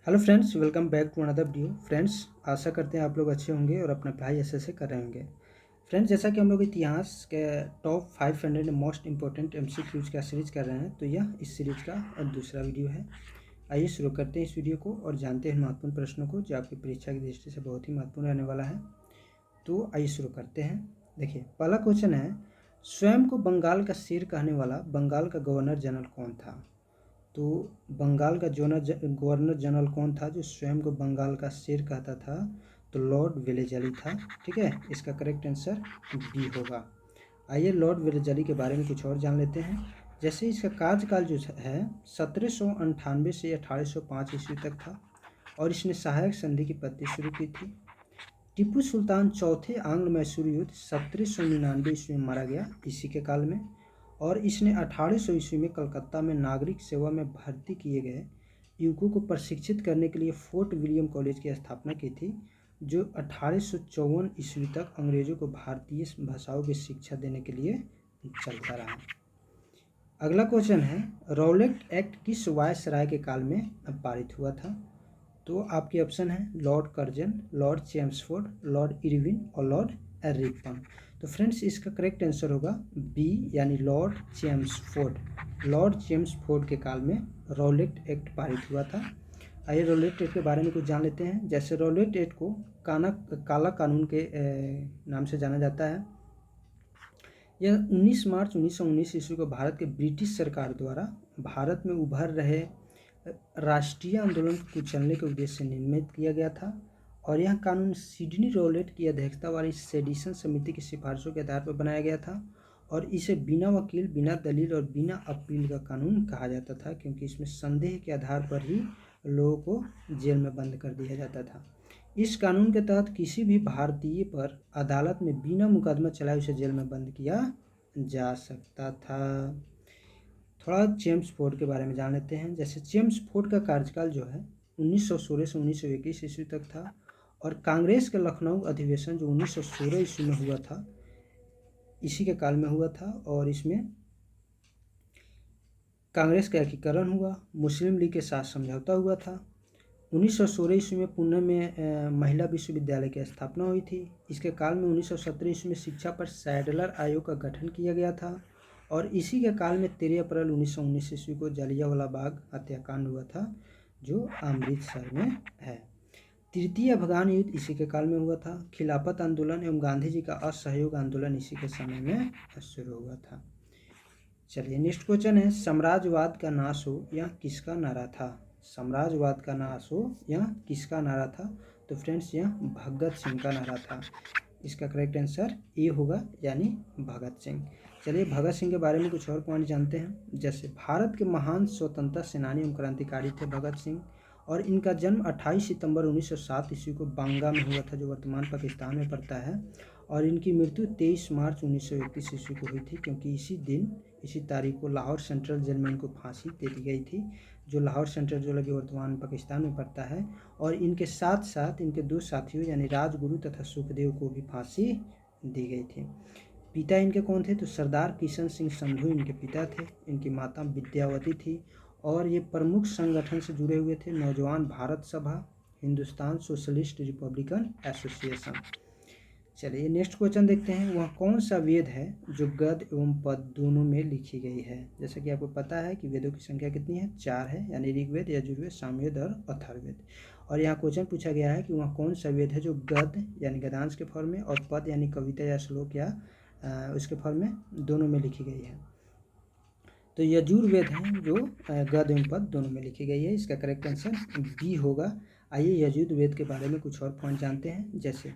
Hello friends, welcome back to another video. Friends, आशा करते हैं आप लोग अच्छे होंगे और अपना पढ़ाई अच्छे से कर रहे होंगे। फ्रेंड्स, जैसा कि हम लोग इतिहास के टॉप 500 मोस्ट इंपॉर्टेंट एमसीक्यूज का सीरीज कर रहे हैं, तो यह इस सीरीज का दूसरा वीडियो है। आइए शुरू करते हैं इस वीडियो को और जानते हैं महत्वपूर्ण प्रश्नों को, जो आपकी परीक्षा की दृष्टि से बहुत ही महत्वपूर्ण रहने वाला है। तो आइए शुरू करते हैं। देखिए, पहला क्वेश्चन है, स्वयं को बंगाल का शेर कहने वाला बंगाल का गवर्नर जनरल कौन था? तो बंगाल का गवर्नर जनरल कौन था जो स्वयं को बंगाल का शेर कहता था? तो लॉर्ड वेलेजली था। ठीक है, इसका करेक्ट आंसर बी होगा। आइए लॉर्ड वेलेजली के बारे में कुछ और जान लेते हैं। जैसे इसका कार्यकाल जो है 1798 से 1805 ईस्वी तक था और इसने सहायक संधि की पद्धति शुरू की थी। टीपू सुल्तान चौथे आंग्ल मैसूर युद्ध 1799 ईस्वी में मारा गया इसी के काल में। और इसने 1800 ईस्वी में कलकत्ता में नागरिक सेवा में भर्ती किए गए युवकों को प्रशिक्षित करने के लिए फोर्ट विलियम कॉलेज की स्थापना की थी, जो 1854 ईस्वी तक अंग्रेजों को भारतीय भाषाओं की शिक्षा देने के लिए चलता रहा। अगला क्वेश्चन है, रॉलेट एक्ट किस वायसराय के काल में पारित हुआ था? तो आपके ऑप्शन है Lord Curzon, Lord Chelmsford, Lord Irwin और लॉर्ड रिपन। तो फ्रेंड्स, इसका करेक्ट आंसर होगा बी, यानी लॉर्ड चेम्सफोर्ड। लॉर्ड चेम्सफोर्ड के काल में रॉलेट एक्ट पारित हुआ था। आइए रॉलेट एक्ट के बारे में कुछ जान लेते हैं। जैसे रॉलेट एक्ट को काला कानून के नाम से जाना जाता है। यह 19 मार्च 1919 ईस्वी को भारत के ब्रिटिश सरकार द्वारा भारत में उभर रहे राष्ट्रीय आंदोलन को कुचलने के उद्देश्य से निर्मित किया गया था। और यह कानून सिडनी रॉलेट की अध्यक्षता वाली सेडिशन समिति की सिफारिशों के आधार पर बनाया गया था। और इसे बिना वकील, बिना दलील और बिना अपील का कानून कहा जाता था, क्योंकि इसमें संदेह के आधार पर ही लोगों को जेल में बंद कर दिया जाता था। इस कानून के तहत किसी भी भारतीय पर अदालत में बिना मुकदमा चलाए उसे जेल में बंद किया जा सकता था। थोड़ा चेम्सफोर्ड के बारे में जान लेते हैं। जैसे चेम्सफोर्ड का कार्यकाल जो है 1916 से 1921 ईस्वी तक था। और कांग्रेस के लखनऊ अधिवेशन जो 1916 ईस्वी में हुआ था, इसी के काल में हुआ था। और इसमें कांग्रेस का एकीकरण हुआ, मुस्लिम लीग के साथ समझौता हुआ था। 1916 ईस्वी में पुणे में महिला विश्वविद्यालय की स्थापना हुई थी। इसके काल में 1917 ईस्वी में शिक्षा पर सैडलर आयोग का गठन किया गया था। और इसी के काल में 13 अप्रैल 1919 ईस्वी को जलियांवाला बाग हत्याकांड हुआ था, जो अमृतसर में है। तृतीय अफगान युद्ध इसी के काल में हुआ था। खिलाफत आंदोलन एवं गांधी जी का असहयोग आंदोलन इसी के समय में शुरू हुआ था। चलिए नेक्स्ट क्वेश्चन है, साम्राज्यवाद का नाश हो यह किसका नारा था? साम्राज्यवाद का नाश हो यह किसका नारा था? तो फ्रेंड्स, यह भगत सिंह का नारा था। इसका करेक्ट आंसर ए होगा, यानी भगत सिंह। चलिए भगत सिंह के बारे में कुछ और पॉइंट जानते हैं। जैसे भारत के महान स्वतंत्रता सेनानी एवं क्रांतिकारी थे भगत सिंह। और इनका जन्म 28 सितंबर 1907 ईस्वी को बांगा में हुआ था, जो वर्तमान पाकिस्तान में पड़ता है। और इनकी मृत्यु 23 मार्च 1931 ईस्वी को हुई थी, क्योंकि इसी दिन, इसी तारीख को लाहौर सेंट्रल जेल में इनको फांसी दे दी गई थी, जो लाहौर सेंट्रल जेल अभी वर्तमान पाकिस्तान में पड़ता है। और इनके साथ साथ इनके दो साथियों यानी राजगुरु तथा सुखदेव को भी फांसी दी गई थी। पिता इनके कौन थे? तो सरदार किशन सिंह संधू इनके पिता थे। इनकी माता विद्यावती थी। और ये प्रमुख संगठन से जुड़े हुए थे, नौजवान भारत सभा, हिंदुस्तान सोशलिस्ट रिपब्लिकन एसोसिएशन। चलिए नेक्स्ट क्वेश्चन देखते हैं, वह कौन सा वेद है जो गद्य एवं पद दोनों में लिखी गई है? जैसा कि आपको पता है कि वेदों की संख्या कितनी है? 4 है, यानी ऋग्वेद, यजुर्वेद, सामवेद और अथर्ववेद। और यहाँ क्वेश्चन पूछा गया है कि वह कौन सा वेद है जो गद्य यानी गद्यांश के फॉर्म में और पद यानी कविता या श्लोक या उसके फॉर्म में दोनों में लिखी गई है। तो यजुर्वेद है जो गद्य एवं पद दोनों में लिखी गई है। इसका करेक्ट आंसर बी होगा। आइए यजुर्वेद के बारे में कुछ और पॉइंट जानते हैं। जैसे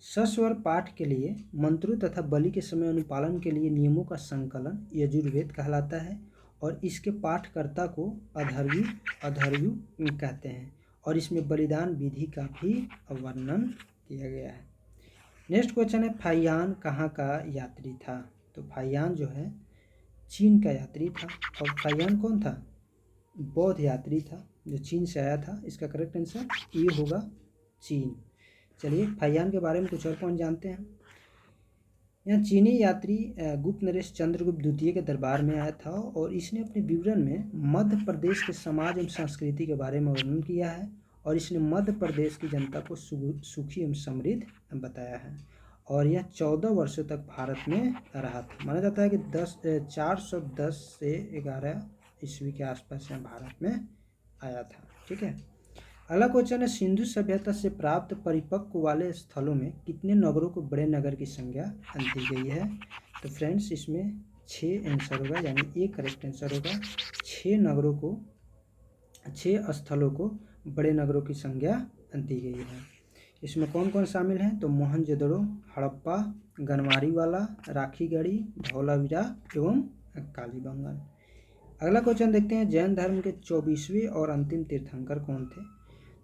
सस्वर पाठ के लिए मंत्रों तथा बलि के समय अनुपालन के लिए नियमों का संकलन यजुर्वेद कहलाता है। और इसके पाठकर्ता को अधर्व्यु कहते हैं। और इसमें बलिदान विधि का भी वर्णन किया गया है। नेक्स्ट क्वेश्चन है, फाहियान कहाँ का यात्री था? तो फाहियान जो है चीन का यात्री था। और फाहियान कौन था? बौद्ध यात्री था जो चीन से आया था। इसका करेक्ट आंसर ए होगा, चीन। चलिए फाहियान के बारे में कुछ और पॉइंट जानते हैं। यहाँ चीनी यात्री गुप्त नरेश चंद्रगुप्त द्वितीय के दरबार में आया था और इसने अपने विवरण में मध्य प्रदेश के समाज एवं संस्कृति के बारे में वर्णन किया है और इसने मध्य प्रदेश की जनता को सुखी एवं समृद्ध बताया है। और यह 14 वर्षों तक भारत में रहा था। माना जाता है कि 410 से 11 ईस्वी के आसपास यह भारत में आया था। ठीक है, अगला क्वेश्चन है, सिंधु सभ्यता से प्राप्त परिपक्व वाले स्थलों में कितने नगरों को बड़े नगर की संज्ञा दी गई है? तो फ्रेंड्स इसमें 6 आंसर होगा, यानी एक करेक्ट आंसर होगा। 6 स्थलों को बड़े नगरों की संज्ञा दी गई है। इसमें कौन कौन शामिल हैं? तो मोहनजोदड़ो, हड़प्पा, गनवारीवाला, राखीगढ़ी, धौलावीरा एवं कालीबंगन। अगला क्वेश्चन देखते हैं, जैन धर्म के 24वें और अंतिम तीर्थंकर कौन थे?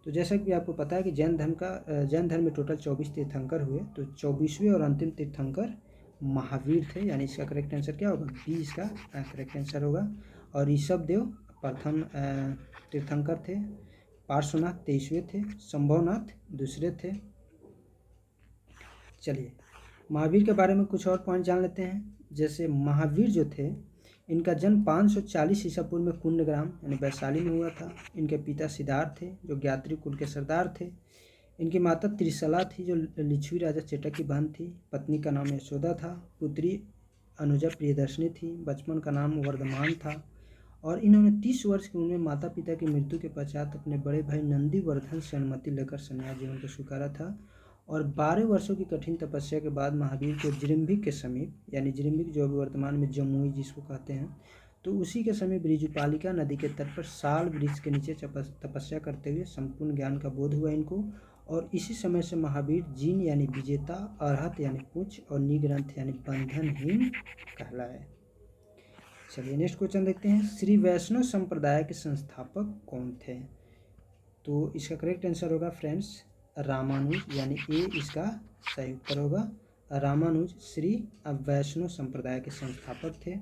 तो जैसा कि आपको पता है कि जैन धर्म में टोटल 24 तीर्थंकर हुए, तो 24वें और अंतिम तीर्थंकर महावीर थे, यानी इसका करेक्ट आंसर क्या होगा? बी इसका करेक्ट आंसर होगा। और ऋषभ देव प्रथम तीर्थंकर थे, पार्श्वनाथ 23वें थे, संभवनाथ दूसरे थे। चलिए महावीर के बारे में कुछ और पॉइंट जान लेते हैं। जैसे महावीर जो थे, इनका जन्म 540 ईसा पूर्व में कुंडग्राम यानी वैशाली में हुआ था। इनके पिता सिद्धार्थ थे जो ज्ञात्री कुल के सरदार थे। इनकी माता त्रिशला थी जो लिच्छवी राजा चेटक की बहन थी। पत्नी का नाम यशोदा था। पुत्री अनुजा प्रियदर्शनी थी। बचपन का नाम वर्धमान था। और इन्होंने 30 वर्ष की उम्र में माता पिता की मृत्यु के पश्चात अपने बड़े भाई नंदीवर्धन से अनुमति लेकर संन्यास जीवन को स्वीकारा था। और 12 वर्षों की कठिन तपस्या के बाद महावीर को जिरिम्बिक के समीप, यानी जिरिम्बिक जो अभी वर्तमान में जमुई जिसको कहते हैं, तो उसी के समीप ब्रिजुपालिका नदी के तट पर साल वृक्ष के नीचे तपस्या करते हुए संपूर्ण ज्ञान का बोध हुआ इनको। और इसी समय से महावीर जिन यानी विजेता, अरहत यानी पुच्छ और निग्रंथ यानी बंधनहीन कहलाए। चलिए नेक्स्ट क्वेश्चन देखते हैं, श्री वैष्णव संप्रदाय के संस्थापक कौन थे? तो इसका करेक्ट आंसर होगा फ्रेंड्स रामानुज, यानी ए इसका सही उत्तर होगा। रामानुज श्री वैष्णव संप्रदाय के संस्थापक थे।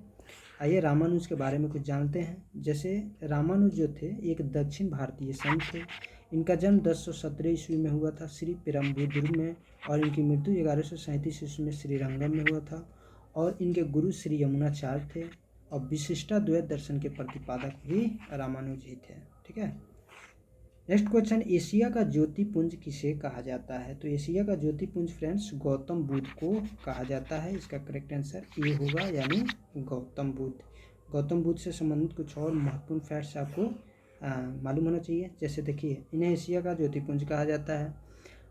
आइए रामानुज के बारे में कुछ जानते हैं। जैसे रामानुज जो थे एक दक्षिण भारतीय संत थे। इनका जन्म 1017 ईस्वी में हुआ था श्री पेरम्बुदुर में, और इनकी मृत्यु 1137 ईस्वी में श्रीरंगम में हुआ था। और इनके गुरु श्री यमुनाचार्य थे। और विशिष्टाद्वैत दर्शन के प्रतिपादक भी रामानुज ही थे। ठीक है, नेक्स्ट क्वेश्चन, एशिया का ज्योतिपुंज किसे कहा जाता है? तो एशिया का ज्योतिपुंज फ्रेंड्स गौतम बुद्ध को कहा जाता है। इसका करेक्ट आंसर ए होगा, यानी गौतम बुद्ध। गौतम बुद्ध से संबंधित कुछ और महत्वपूर्ण फैक्ट्स आपको मालूम होना चाहिए। जैसे देखिए, इन्हें एशिया का ज्योतिपुंज कहा जाता है।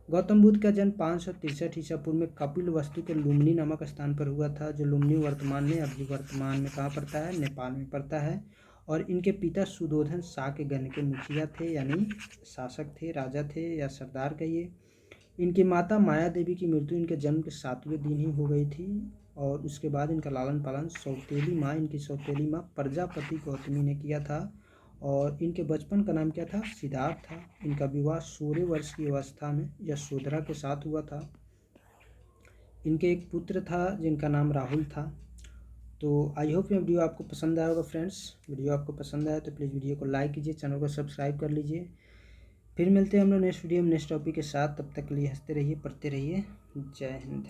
गौतम बुद्ध का जन्म 563 ईसा पूर्व में कपिल वस्तु के लुम्बिनी नामक स्थान पर हुआ था, जो लुम्बिनी वर्तमान में कहाँ पड़ता है? नेपाल में पड़ता है। और इनके पिता सुधोधन शाह के गण के मुखिया थे, यानी शासक थे, राजा थे या सरदार कहिए। इनकी माता माया देवी की मृत्यु इनके जन्म के 7वें दिन ही हो गई थी। और उसके बाद इनका लालन पालन इनकी सौतेली माँ प्रजापति गौतमी ने किया था। और इनके बचपन का नाम क्या था? सिद्धार्थ था। इनका विवाह 16 वर्ष की अवस्था में यशोधरा के साथ हुआ था। इनके एक पुत्र था जिनका नाम राहुल था। तो आई होप ये वीडियो आपको पसंद आया होगा फ्रेंड्स। वीडियो आपको पसंद आया तो प्लीज़ वीडियो को लाइक कीजिए, चैनल को सब्सक्राइब कर लीजिए। फिर मिलते हैं हम लोग नेक्स्ट वीडियो में नेक्स्ट टॉपिक के साथ। तब तक के लिए हंसते रहिए, पढ़ते रहिए। जय हिंद।